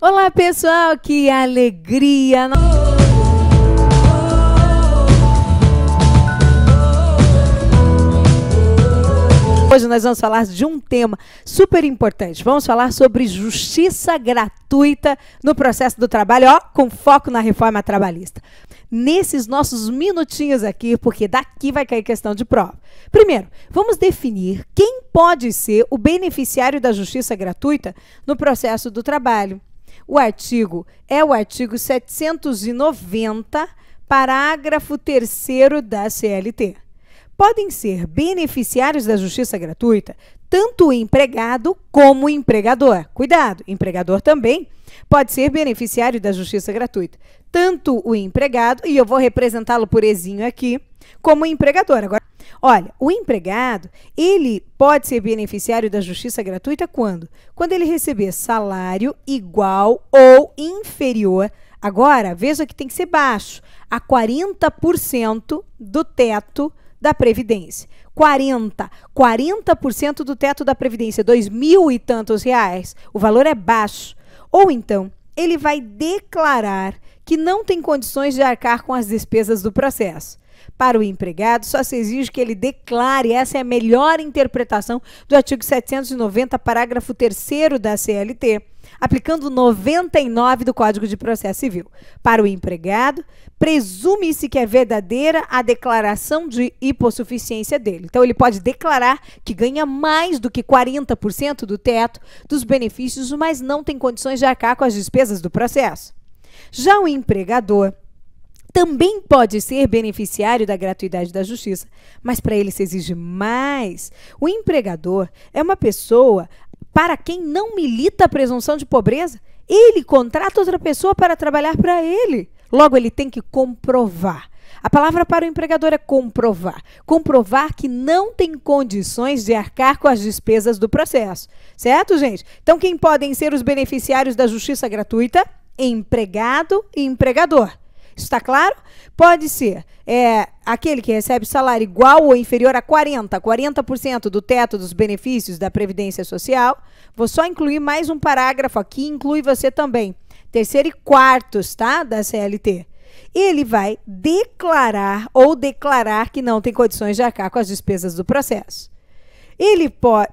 Olá, pessoal, que alegria! Hoje nós vamos falar de um tema super importante. Vamos falar sobre justiça gratuita no processo do trabalho, ó, com foco na reforma trabalhista. Nesses nossos minutinhos aqui, porque daqui vai cair questão de prova. Primeiro, vamos definir quem pode ser o beneficiário da justiça gratuita no processo do trabalho. O artigo é o artigo 790, parágrafo 3º da CLT. Podem ser beneficiários da justiça gratuita tanto o empregado como o empregador. Cuidado, empregador também pode ser beneficiário da justiça gratuita. Tanto o empregado, e eu vou representá-lo por ezinho aqui, como o empregador. Agora, olha, o empregado, ele pode ser beneficiário da justiça gratuita quando? Quando ele receber salário igual ou inferior, agora, veja que tem que ser baixo, a 40% do teto da Previdência. 40% do teto da Previdência, R$2.000 e tantos reais, o valor é baixo. Ou então, ele vai declarar que não tem condições de arcar com as despesas do processo. Para o empregado, só se exige que ele declare, essa é a melhor interpretação do artigo 790, parágrafo 3º da CLT, aplicando 99 do Código de Processo Civil. Para o empregado, presume-se que é verdadeira a declaração de hipossuficiência dele. Então, ele pode declarar que ganha mais do que 40% do teto dos benefícios, mas não tem condições de arcar com as despesas do processo. Já o empregador também pode ser beneficiário da gratuidade da justiça, mas para ele se exige mais. O empregador é uma pessoa para quem não milita a presunção de pobreza. Ele contrata outra pessoa para trabalhar para ele. Logo, ele tem que comprovar. A palavra para o empregador é comprovar. Comprovar que não tem condições de arcar com as despesas do processo. Certo, gente? Então, quem podem ser os beneficiários da justiça gratuita? Empregado e empregador. Isso está claro? Pode ser aquele que recebe salário igual ou inferior a 40% do teto dos benefícios da Previdência Social. Vou só incluir mais um parágrafo aqui, inclui você também. 3º e 4º, tá? Da CLT. Ele vai declarar que não tem condições de arcar com as despesas do processo.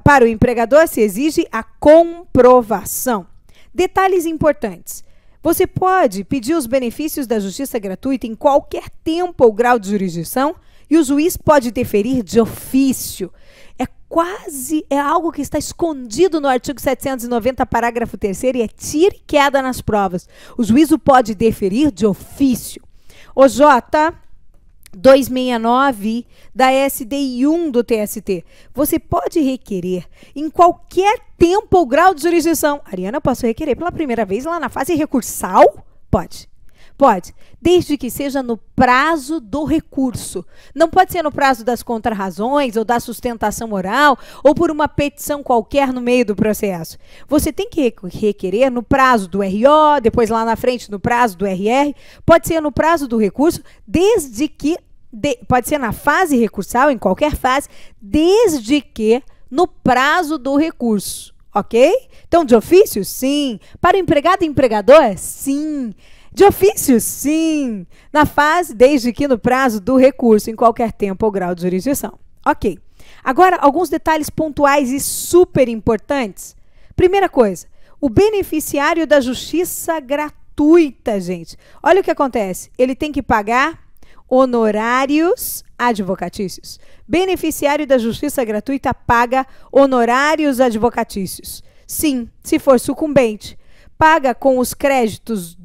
Para o empregador se exige a comprovação. Detalhes importantes. Você pode pedir os benefícios da justiça gratuita em qualquer tempo ou grau de jurisdição e o juiz pode deferir de ofício. É algo que está escondido no artigo 790, parágrafo 3º e é tira e queda nas provas. O juiz o pode deferir de ofício. O J 269 da SDI 1 do TST. Você pode requerer em qualquer tempo ou grau de jurisdição. Ariana, eu posso requerer pela primeira vez lá na fase recursal? Pode. Pode, desde que seja no prazo do recurso. Não pode ser no prazo das contrarrazões ou da sustentação oral ou por uma petição qualquer no meio do processo. Você tem que requerer no prazo do RO, depois lá na frente no prazo do RR. Pode ser no prazo do recurso, desde que... pode ser na fase recursal, em qualquer fase, desde que no prazo do recurso. Ok? Então, de ofício, sim. Para o empregado e empregador, sim. De ofício, sim. Na fase, desde que no prazo do recurso, em qualquer tempo ou grau de jurisdição. Ok. Agora, alguns detalhes pontuais e super importantes. Primeira coisa, o beneficiário da justiça gratuita, gente. Olha o que acontece. Ele tem que pagar honorários advocatícios. Beneficiário da justiça gratuita paga honorários advocatícios. Sim, se for sucumbente. Paga com os créditos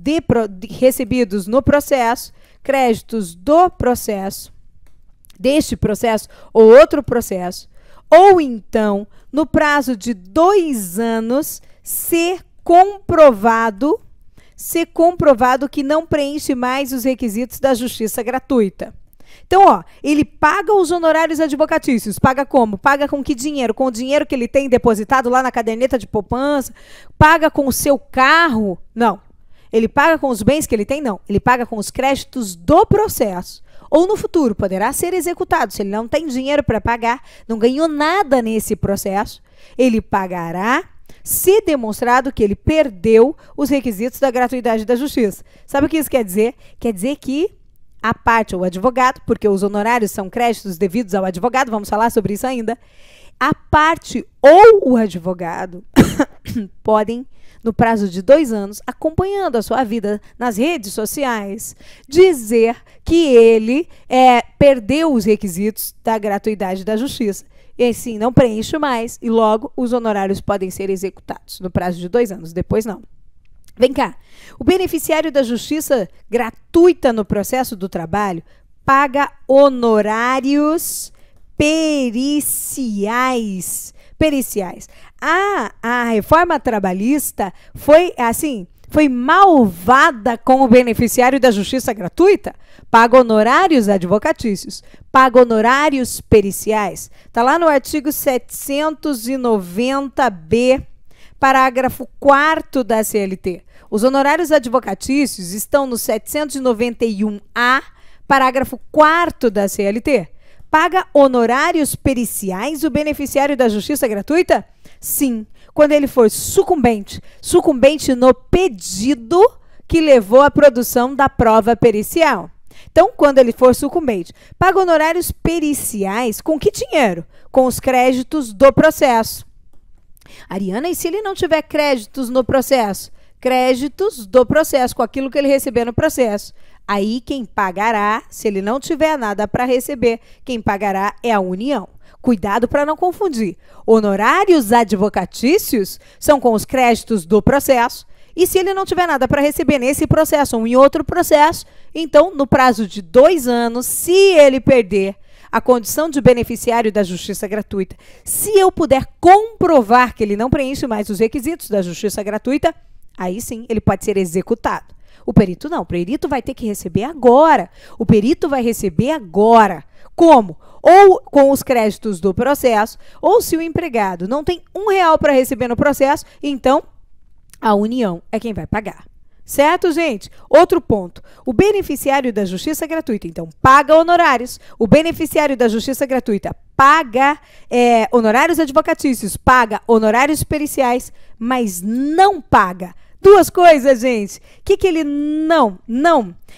recebidos no processo, créditos do processo, deste processo ou outro processo, ou então, no prazo de 2 anos, ser comprovado que não preenche mais os requisitos da justiça gratuita. Então, ó, ele paga os honorários advocatícios. Paga como? Paga com que dinheiro? Com o dinheiro que ele tem depositado lá na caderneta de poupança? Paga com o seu carro? Não. Ele paga com os bens que ele tem? Não. Ele paga com os créditos do processo. Ou no futuro, poderá ser executado. Se ele não tem dinheiro para pagar, não ganhou nada nesse processo, ele pagará se demonstrado que ele perdeu os requisitos da gratuidade da justiça. Sabe o que isso quer dizer? Quer dizer que a parte ou o advogado, porque os honorários são créditos devidos ao advogado, vamos falar sobre isso ainda, a parte ou o advogado podem, no prazo de 2 anos, acompanhando a sua vida nas redes sociais, dizer que ele perdeu os requisitos da gratuidade da justiça. E assim, não preenche mais e logo os honorários podem ser executados no prazo de 2 anos, depois não. Vem cá, o beneficiário da justiça gratuita no processo do trabalho paga honorários periciais. A reforma trabalhista foi malvada com o beneficiário da justiça gratuita? Paga honorários advocatícios, paga honorários periciais. Está lá no artigo 790b, parágrafo 4º da CLT. Os honorários advocatícios estão no 791A, parágrafo 4º da CLT. Paga honorários periciais o beneficiário da justiça gratuita? Sim, quando ele for sucumbente no pedido que levou à produção da prova pericial. Então, quando ele for sucumbente, paga honorários periciais com que dinheiro? Com os créditos do processo. Ariana, e se ele não tiver créditos no processo? Créditos do processo, com aquilo que ele receber no processo. Aí quem pagará, se ele não tiver nada para receber, quem pagará é a União. Cuidado para não confundir. Honorários advocatícios são com os créditos do processo. E se ele não tiver nada para receber nesse processo ou em outro processo, então, no prazo de 2 anos, se ele perder a condição de beneficiário da justiça gratuita, se eu puder comprovar que ele não preenche mais os requisitos da justiça gratuita, aí sim ele pode ser executado. O perito não, o perito vai ter que receber agora. O perito vai receber agora. Como? Ou com os créditos do processo, ou se o empregado não tem R$1 para receber no processo, então a União é quem vai pagar. Certo, gente? Outro ponto. O beneficiário da justiça gratuita, então, paga honorários. O beneficiário da justiça gratuita paga honorários advocatícios, paga honorários periciais, mas não paga 2 coisas, gente. O que ele não?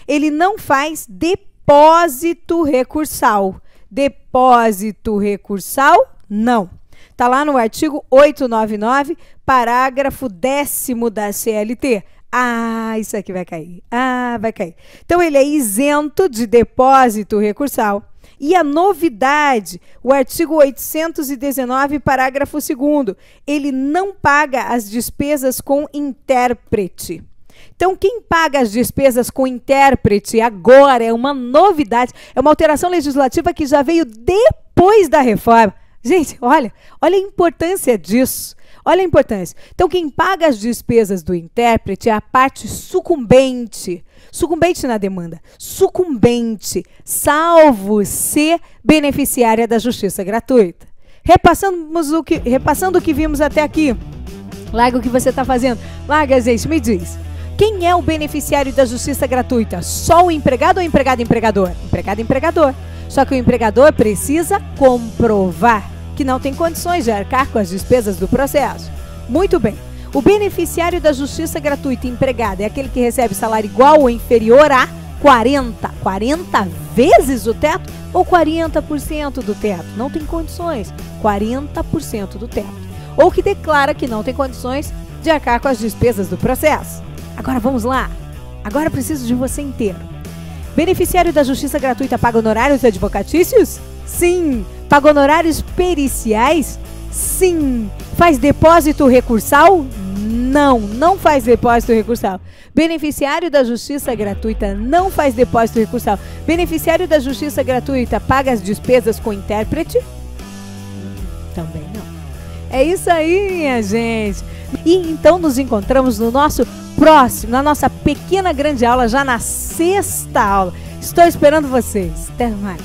Ele não faz depósito recursal. Depósito recursal, não. Está lá no artigo 899, parágrafo 10º da CLT. Ah, isso aqui vai cair. Ah, vai cair. Então, ele é isento de depósito recursal. E a novidade, o artigo 819, parágrafo 2º, ele não paga as despesas com intérprete. Então, quem paga as despesas com intérprete agora é uma novidade, é uma alteração legislativa que já veio depois da reforma. Gente, olha a importância disso. Olha a importância. Então, quem paga as despesas do intérprete é a parte sucumbente. Sucumbente na demanda. Sucumbente, salvo ser beneficiária da justiça gratuita. Repassando o que vimos até aqui. Larga o que você está fazendo. Larga, gente, me diz. Quem é o beneficiário da justiça gratuita? Só o empregado ou empregado-empregador? Empregado-empregador. Só que o empregador precisa comprovar que não tem condições de arcar com as despesas do processo. Muito bem. O beneficiário da justiça gratuita empregado é aquele que recebe salário igual ou inferior a 40 vezes o teto ou 40% do teto. Não tem condições. 40% do teto. Ou que declara que não tem condições de arcar com as despesas do processo. Agora vamos lá. Agora eu preciso de você inteiro. Beneficiário da justiça gratuita paga honorários advocatícios? Sim. Paga honorários periciais? Sim. Faz depósito recursal? Não, não faz depósito recursal. Beneficiário da justiça gratuita não faz depósito recursal. Beneficiário da justiça gratuita paga as despesas com intérprete? Também não. É isso aí, minha gente. E então nos encontramos no nosso próximo, na nossa pequena grande aula, já na 6ª aula. Estou esperando vocês. Até mais.